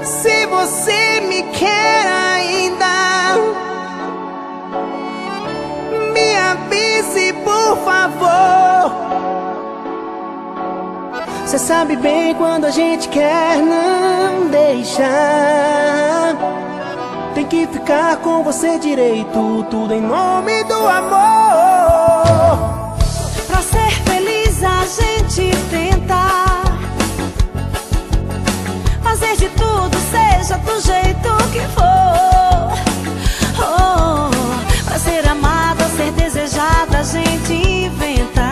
Se você me quer ainda, me avise, por favor. Cê sabe bem quando a gente quer não deixar. Tem que ficar com você direito, tudo em nome do amor. Pra ser feliz a gente tenta fazer de tudo, seja do jeito que for. Oh, pra ser amada, ser desejada, a gente inventa.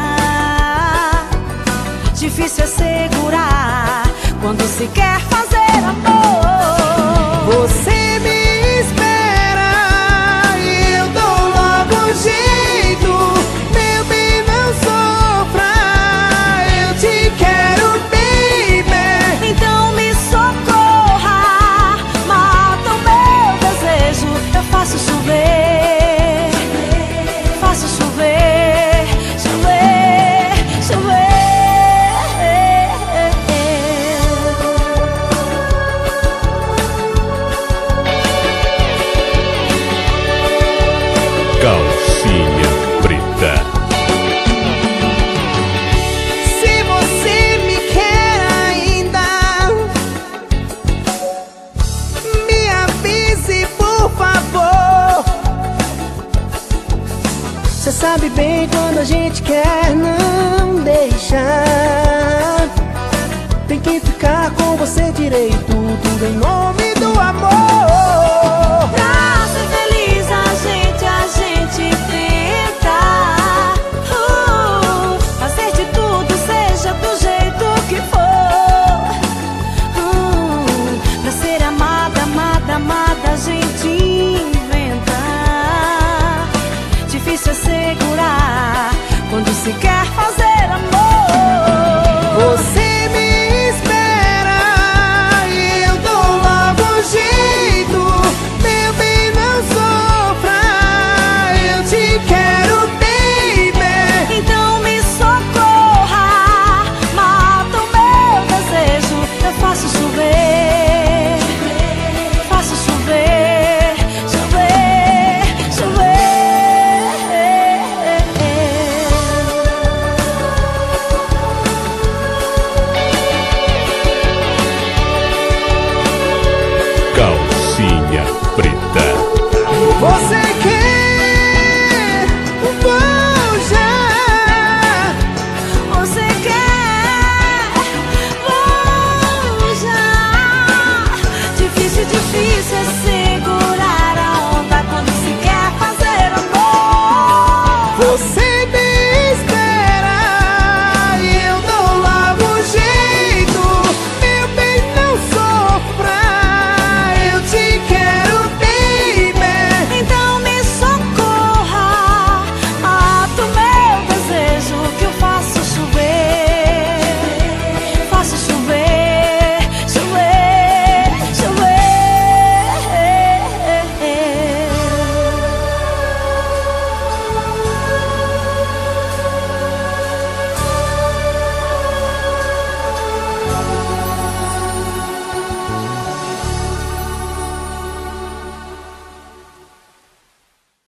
Difícil é segurar quando se quer fazer amor. Você me espera e eu dou logo um jeito. Meu bem, não sofra, eu te quero, baby. Então me socorra, mata o meu desejo. Eu faço chover, faço chover, chover, chover. Calcinha Preta. Se você me quer ainda, me avise, por favor. Cê sabe bem quando a gente quer não deixar. Tem que ficar com você direito, tudo em nome do amor.